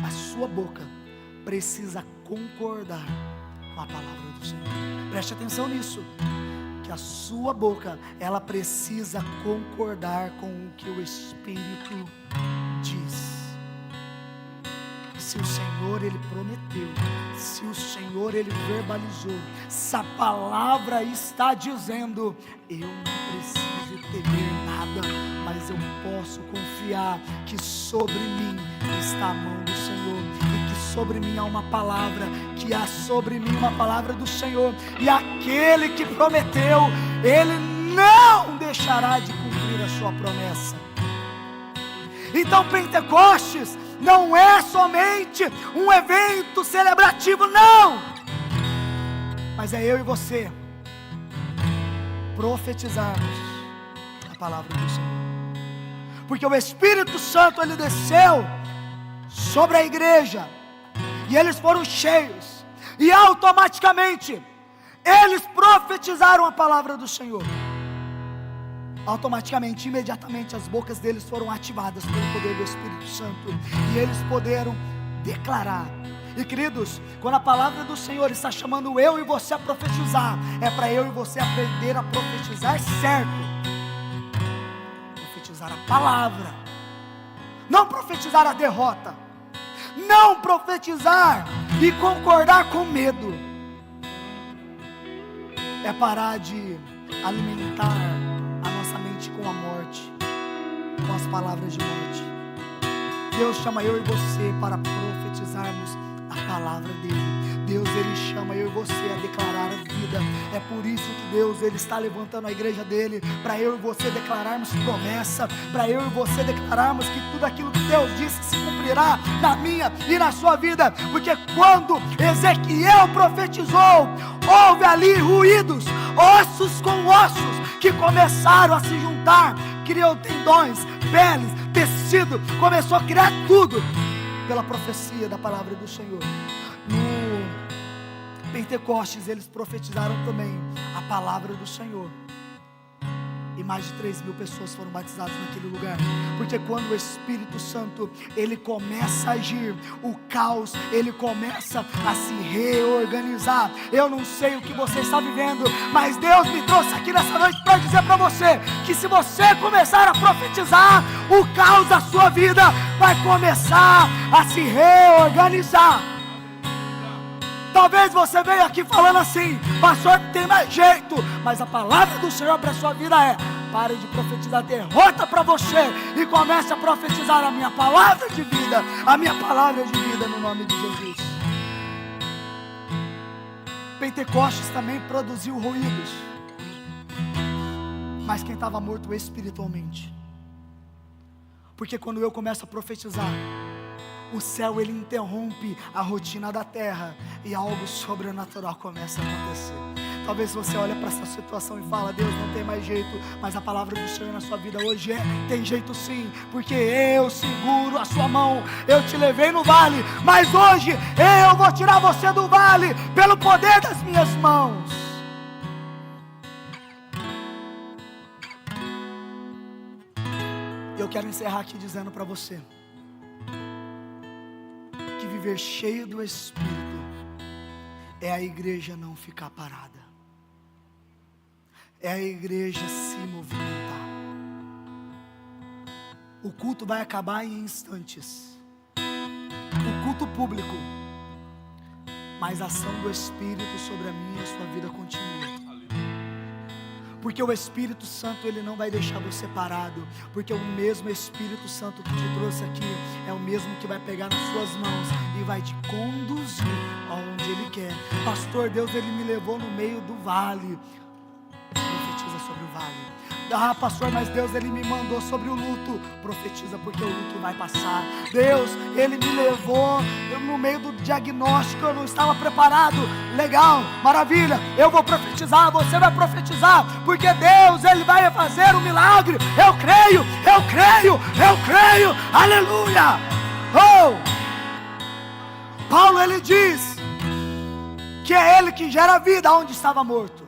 a sua boca precisa concordar com a palavra do Senhor. Preste atenção nisso, que a sua boca, ela precisa concordar com o que o Espírito diz. Se o Senhor ele prometeu, se o Senhor ele verbalizou, se a palavra está dizendo, eu não preciso temer nada, mas eu posso confiar que sobre mim está a mão do Senhor, e que sobre mim há uma palavra, que há sobre mim uma palavra do Senhor, e aquele que prometeu, ele não deixará de cumprir a sua promessa. Então Pentecostes não é somente um evento celebrativo, não, mas é eu e você profetizarmos a palavra do Senhor, porque o Espírito Santo ele desceu sobre a igreja, e eles foram cheios, e automaticamente eles profetizaram a palavra do Senhor. Automaticamente, imediatamente as bocas deles foram ativadas pelo poder do Espírito Santo, e eles puderam declarar. E queridos, quando a palavra do Senhor está chamando eu e você a profetizar, é para eu e você aprender a profetizar certo, profetizar a palavra, não profetizar a derrota, não profetizar e concordar com medo. É parar de alimentar a nossa mente com a morte, com as palavras de morte. Deus chama eu e você para profetizarmos a palavra dele. Deus ele chama eu e você a declarar a vida. É por isso que Deus ele está levantando a igreja dele, para eu e você declararmos promessa, para eu e você declararmos que tudo aquilo que Deus disse se cumprirá na minha e na sua vida. Porque quando Ezequiel profetizou, houve ali ruídos, ossos com ossos, que começaram a se juntar, criou tendões, peles, tecido, começou a criar tudo, pela profecia da palavra do Senhor. No Pentecostes eles profetizaram também a palavra do Senhor, e mais de 3.000 pessoas foram batizadas naquele lugar. Porque quando o Espírito Santo ele começa a agir, o caos ele começa a se reorganizar. Eu não sei o que você está vivendo, mas Deus me trouxe aqui nessa noite para dizer para você que se você começar a profetizar, o caos da sua vida vai começar a se reorganizar. Talvez você veja aqui falando assim: pastor, não tem mais jeito. Mas a palavra do Senhor para a sua vida é: pare de profetizar derrota para você e comece a profetizar a minha palavra de vida. A minha palavra de vida, no nome de Jesus. Pentecostes também produziu ruídos, mas quem estava morto espiritualmente. Porque quando eu começo a profetizar, o céu ele interrompe a rotina da terra e algo sobrenatural começa a acontecer. Talvez você olhe para essa situação e fala: Deus, não tem mais jeito. Mas a palavra do Senhor na sua vida hoje é: tem jeito sim, porque eu seguro a sua mão. Eu te levei no vale, mas hoje eu vou tirar você do vale pelo poder das minhas mãos. Eu quero encerrar aqui dizendo para você que viver cheio do Espírito é a igreja não ficar parada, é a igreja se movimentar. O culto vai acabar em instantes, o culto público, mas a ação do Espírito sobre a minha e a sua vida continua. Porque o Espírito Santo ele não vai deixar você parado, porque o mesmo Espírito Santo que te trouxe aqui é o mesmo que vai pegar nas suas mãos e vai te conduzir aonde Ele quer. Pastor, Deus ele me levou no meio do vale. Profetiza sobre o vale. Ah, pastor, mas Deus, Ele me mandou sobre o luto. Profetiza, porque o luto vai passar. Deus, Ele me levou no meio do diagnóstico, eu não estava preparado. Legal, maravilha, eu vou profetizar, você vai profetizar, porque Deus, Ele vai fazer um milagre. Eu creio, eu creio, eu creio. Aleluia. Oh! Paulo, ele diz que é Ele que gera vida onde estava morto.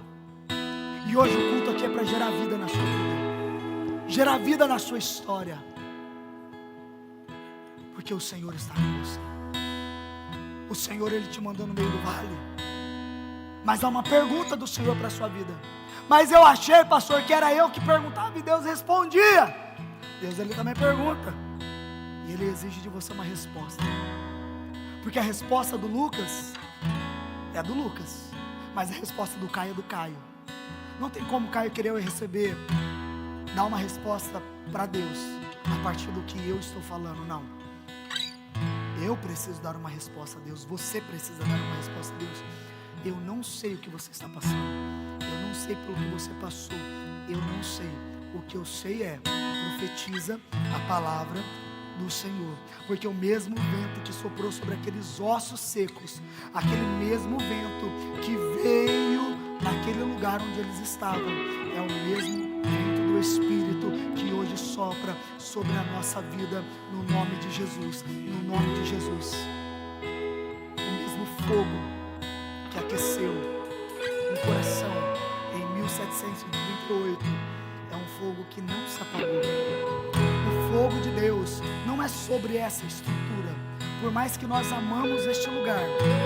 E hoje o culto aqui é para gerar vida na sua vida, gerar vida na sua história, porque o Senhor está com você. O Senhor, Ele te mandou no meio do vale. Mas há uma pergunta do Senhor para a sua vida. Mas eu achei, pastor, que era eu que perguntava e Deus respondia. Deus, Ele também pergunta, e Ele exige de você uma resposta. Porque a resposta do Lucas é a do Lucas, mas a resposta do Caio é do Caio. Não tem como Caio querer receber, dar uma resposta para Deus a partir do que eu estou falando. Não, eu preciso dar uma resposta a Deus. Você precisa dar uma resposta a Deus. Eu não sei o que você está passando, eu não sei pelo que você passou, eu não sei. O que eu sei é, profetiza a palavra do Senhor, porque o mesmo vento que soprou sobre aqueles ossos secos, aquele mesmo vento que veio naquele lugar onde eles estavam, é o mesmo vento do Espírito que hoje sopra sobre a nossa vida, no nome de Jesus, no nome de Jesus. O mesmo fogo que aqueceu um coração em 1738 é um fogo que não se apagou. O fogo de Deus não é sobre essa estrutura. Por mais que nós amamos este lugar,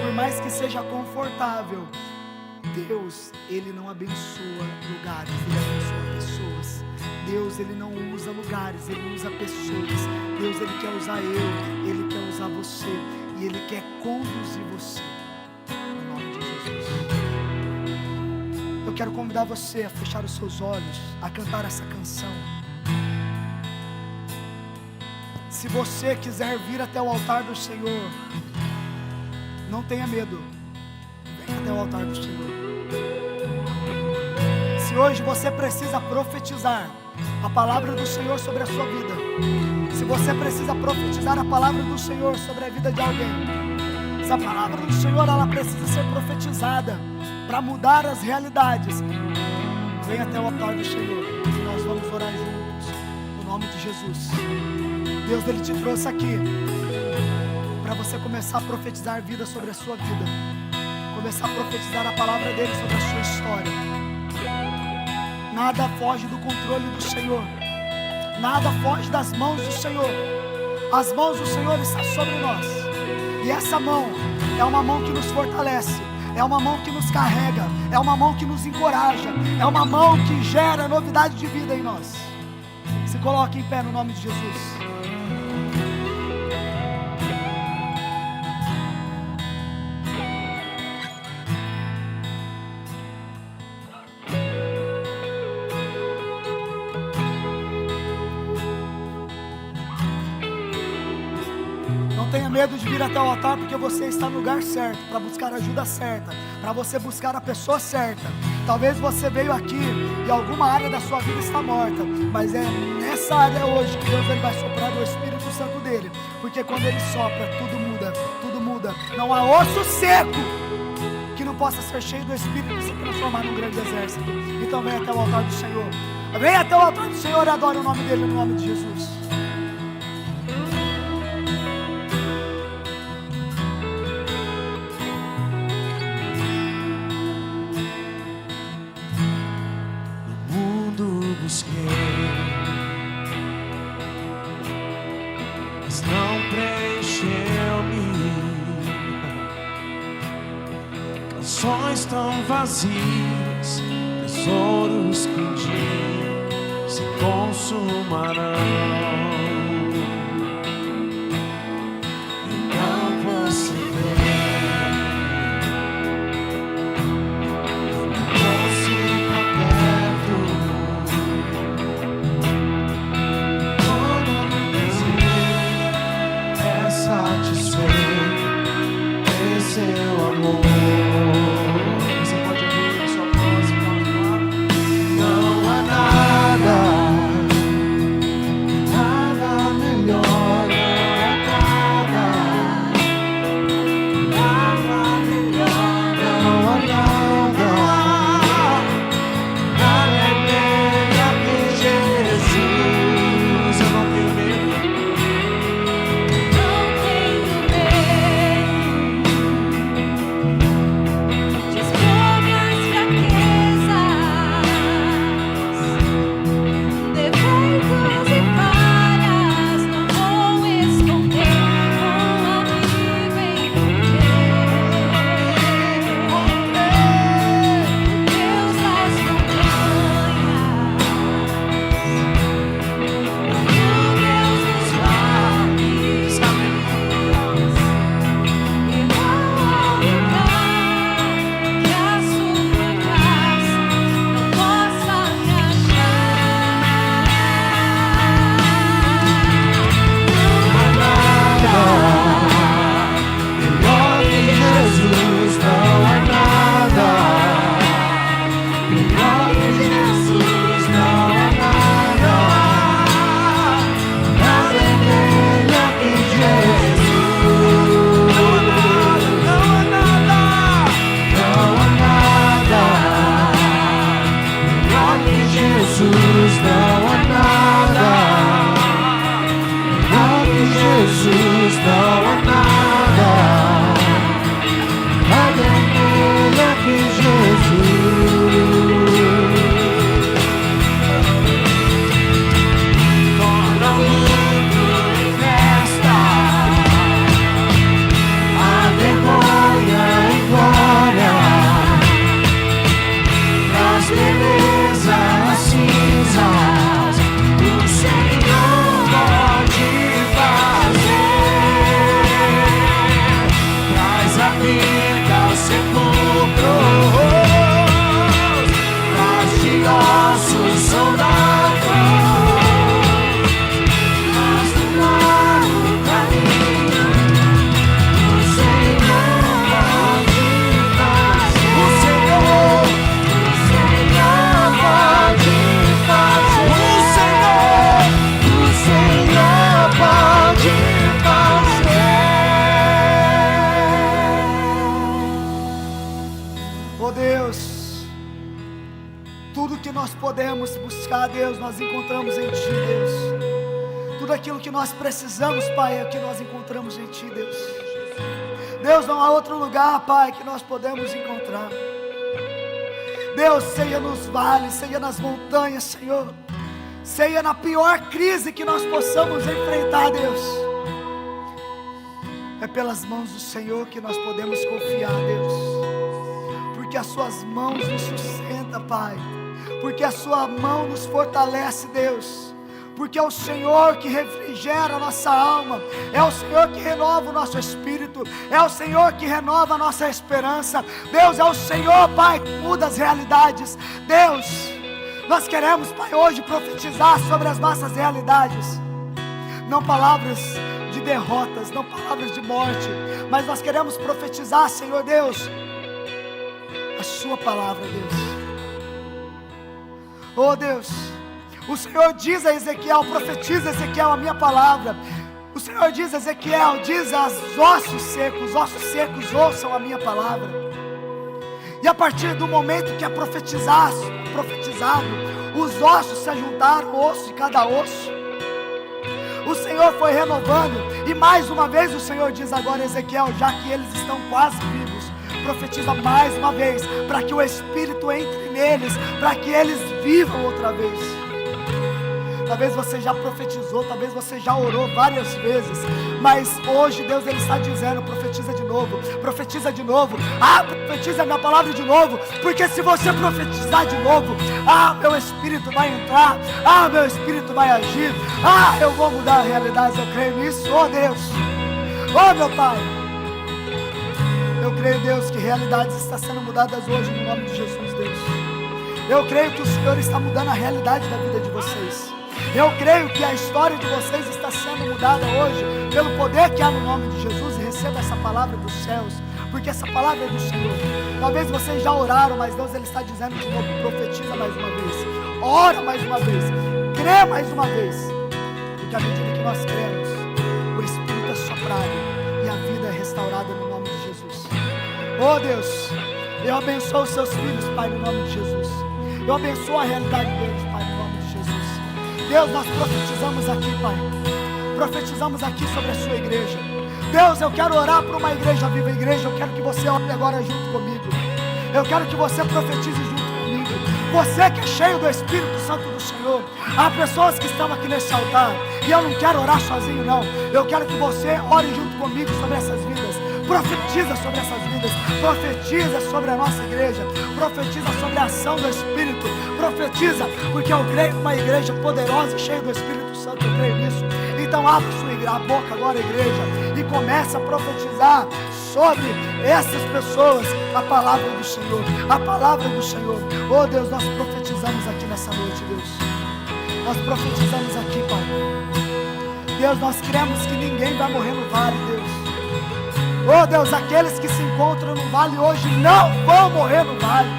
por mais que seja confortável, Deus, Ele não abençoa lugares, Ele abençoa pessoas. Deus, Ele não usa lugares, Ele usa pessoas. Deus, Ele quer usar Ele quer usar você, e Ele quer conduzir você, no nome de Jesus. Eu quero convidar você a fechar os seus olhos, a cantar essa canção. Se você quiser vir até o altar do Senhor, não tenha medo, venha até o altar do Senhor. Se hoje você precisa profetizar a palavra do Senhor sobre a sua vida, se você precisa profetizar a palavra do Senhor sobre a vida de alguém, essa palavra do Senhor, ela precisa ser profetizada para mudar as realidades, venha até o altar do Senhor e nós vamos orar juntos, no nome de Jesus. Deus, Ele te trouxe aqui para você começar a profetizar vida sobre a sua vida, começar a profetizar a palavra dEle sobre a sua história. Nada foge do controle do Senhor, nada foge das mãos do Senhor. As mãos do Senhor estão sobre nós, e essa mão é uma mão que nos fortalece, é uma mão que nos carrega, é uma mão que nos encoraja, é uma mão que gera novidade de vida em nós. Se coloque em pé no nome de Jesus. Não tenha medo de vir até o altar, porque você está no lugar certo, para buscar a ajuda certa, para você buscar a pessoa certa. Talvez você veio aqui e alguma área da sua vida está morta, mas é nessa área hoje que Deus, Ele vai soprar o Espírito Santo dEle, porque quando Ele sopra, tudo muda, tudo muda. Não há osso seco que não possa ser cheio do Espírito e se transformar num grande exército. Então venha até o altar do Senhor, venha até o altar do Senhor e adore o nome dEle, no nome de Jesus. Mas não preencheu-me. Canções tão vazias, tesouros que um dia se consumarão. Então você vê. Não há nada Oh Deus, tudo que nós podemos buscar, Deus, nós encontramos em Ti, Deus. Tudo aquilo que nós precisamos, Pai, é o que nós encontramos em Ti, Deus. Deus, não há outro lugar, Pai, que nós podemos encontrar. Deus, seja nos vales, seja nas montanhas, Senhor, seja na pior crise que nós possamos enfrentar, Deus, é pelas mãos do Senhor que nós podemos confiar, Deus, porque as Suas mãos nos sustentam, Pai, porque a Sua mão nos fortalece, Deus, porque é o Senhor que refrigera a nossa alma, é o Senhor que renova o nosso espírito, é o Senhor que renova a nossa esperança. Deus, é o Senhor, Pai, que muda as realidades. Deus, nós queremos, Pai, hoje profetizar sobre as nossas realidades, não palavras de derrotas, não palavras de morte, mas nós queremos profetizar, Senhor Deus, a Sua palavra, Deus. Oh Deus, o Senhor diz a Ezequiel, profetiza Ezequiel a minha palavra. O Senhor diz a Ezequiel, diz aos ossos secos ouçam a minha palavra. E a partir do momento que é profetizado, os ossos se juntaram, osso de cada osso. O Senhor foi renovando, e mais uma vez o Senhor diz agora a Ezequiel, já que eles estão quase vivos, profetiza mais uma vez, para que o Espírito entre neles, para que eles vivam outra vez. Talvez você já profetizou, talvez você já orou várias vezes, mas hoje Deus Ele está dizendo, profetiza de novo, profetiza a minha palavra de novo, porque se você profetizar de novo, meu Espírito vai entrar, meu Espírito vai agir, eu vou mudar a realidade, eu creio nisso, oh Deus, oh meu Pai, eu creio, Deus, que realidades estão sendo mudadas hoje no nome de Jesus, Deus. Eu creio que o Senhor está mudando a realidade da vida de vocês. Eu creio que a história de vocês está sendo mudada hoje pelo poder que há no nome de Jesus. E receba essa palavra dos céus, porque essa palavra é do Senhor. Talvez vocês já oraram, mas Deus Ele está dizendo de novo, profetiza mais uma vez, ora mais uma vez, crê mais uma vez, porque à medida que nós cremos, o Espírito é soprado e a vida é restaurada no nome de Jesus. Oh Deus, eu abençoo os seus filhos, Pai, no nome de Jesus. Eu abençoo a realidade deles, Pai, no nome de Jesus. Deus, nós profetizamos aqui, Pai, profetizamos aqui sobre a sua igreja. Deus, eu quero orar para uma igreja viva. Igreja, eu quero que você ore agora junto comigo. Eu quero que você profetize junto comigo. Você que é cheio do Espírito Santo do Senhor. Há pessoas que estão aqui nesse altar, e eu não quero orar sozinho não. Eu quero que você ore junto comigo sobre essas vidas. Profetiza sobre essas vidas, profetiza sobre a nossa igreja, profetiza sobre a ação do Espírito, profetiza, porque eu creio numa igreja poderosa e cheia do Espírito Santo, eu creio nisso. Então abre a boca agora, igreja, e começa a profetizar sobre essas pessoas a palavra do Senhor, a palavra do Senhor. Oh Deus, nós profetizamos aqui nessa noite, Deus, nós profetizamos aqui, Pai. Deus, nós cremos que ninguém vai morrer no vale, Deus. Oh Deus, aqueles que se encontram no vale hoje não vão morrer no vale.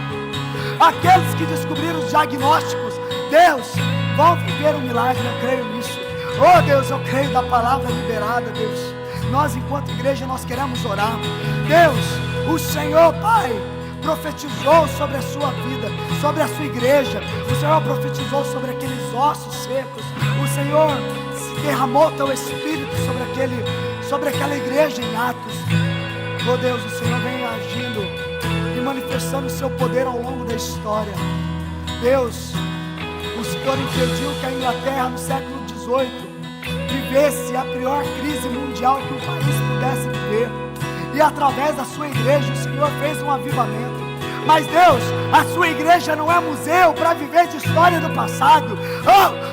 Aqueles que descobriram os diagnósticos, Deus, vão viver um milagre, eu creio nisso. Oh Deus, eu creio da palavra liberada, Deus. Nós enquanto igreja, nós queremos orar. Deus, o Senhor, Pai, profetizou sobre a sua vida, sobre a sua igreja. O Senhor profetizou sobre aqueles ossos secos. O Senhor derramou teu Espírito sobre aquela igreja em Atos. Oh Deus, o Senhor vem agindo e manifestando o seu poder ao longo da história. Deus, o Senhor impediu que a Inglaterra no século XVIII vivesse a pior crise mundial que o país pudesse viver, e através da sua igreja o Senhor fez um avivamento. Mas Deus, a sua igreja não é museu para viver de história do passado.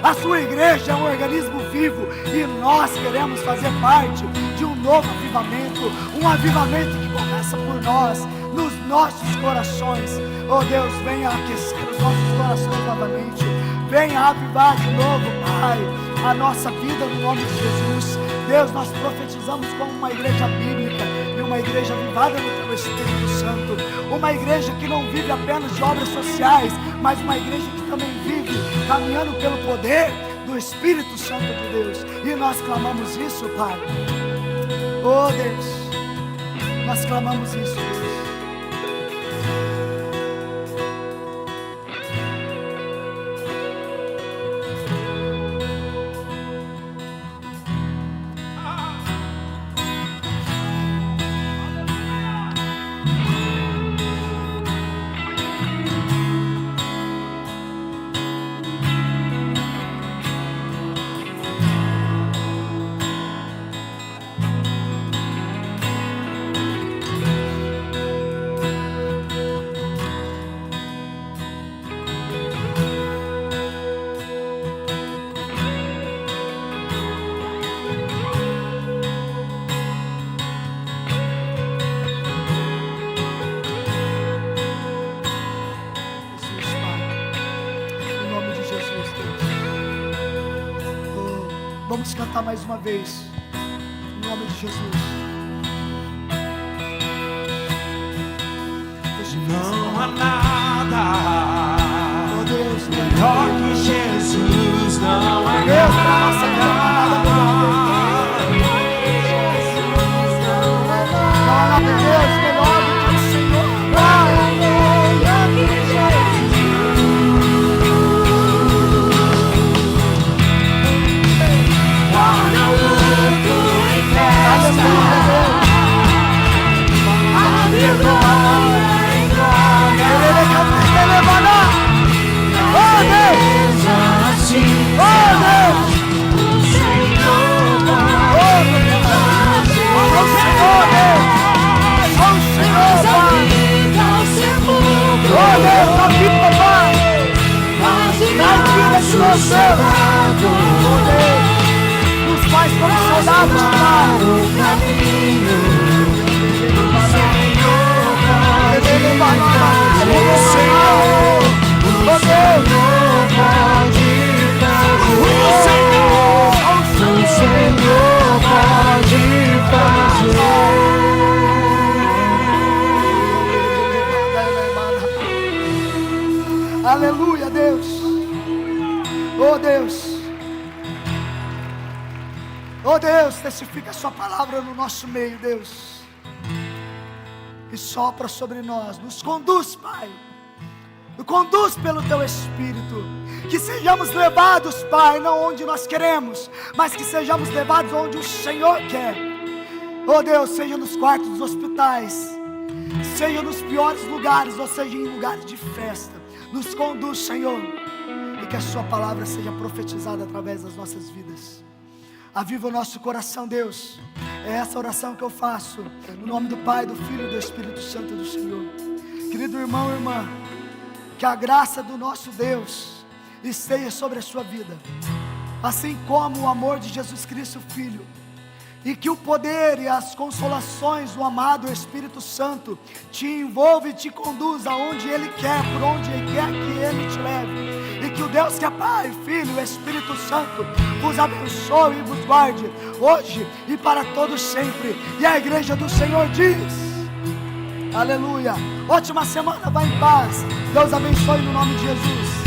A sua igreja é um organismo vivo, e nós queremos fazer parte de um novo avivamento, um avivamento que começa por nós, nos nossos corações. Oh Deus, venha aquecer os nossos corações novamente, venha avivar de novo, Pai, a nossa vida no nome de Jesus. Deus, nós profetizamos como uma igreja bíblica e uma igreja avivada no Teu Espírito Santo, uma igreja que não vive apenas de obras sociais, mas uma igreja que também vive caminhando pelo poder do Espírito Santo de Deus. E nós clamamos isso, Pai. Oh Deus, nós clamamos isso, Deus. Vamos cantar mais uma vez, em nome de Jesus. Não há nada Oh Deus, melhor que Jesus, não há Deus, para nossa vida não há nada melhor. Não há nada, Deus, melhor do que o Senhor. Os pais como soldados para o caminho. O Senhor pode fazer. Aleluia, Deus. Oh Deus, oh Deus, testifica a sua palavra no nosso meio, Deus, e sopra sobre nós, nos conduz, Pai, nos conduz pelo Teu Espírito, que sejamos levados, Pai, não onde nós queremos, mas que sejamos levados onde o Senhor quer. Oh Deus, seja nos quartos dos hospitais, seja nos piores lugares, ou seja em lugares de festa, nos conduz, Senhor. E que a sua palavra seja profetizada através das nossas vidas. Aviva o nosso coração, Deus. É essa oração que eu faço, no nome do Pai, do Filho e do Espírito Santo do Senhor. Querido irmão e irmã, que a graça do nosso Deus esteja sobre a sua vida, assim como o amor de Jesus Cristo, Filho, e que o poder e as consolações do amado Espírito Santo te envolva e te conduza aonde Ele quer, por onde Ele quer que Ele te leve. E que o Deus que é Pai, Filho e Espírito Santo vos abençoe e vos guarde, hoje e para todos sempre. E a igreja do Senhor diz: aleluia. Ótima semana, vai em paz. Deus abençoe no nome de Jesus.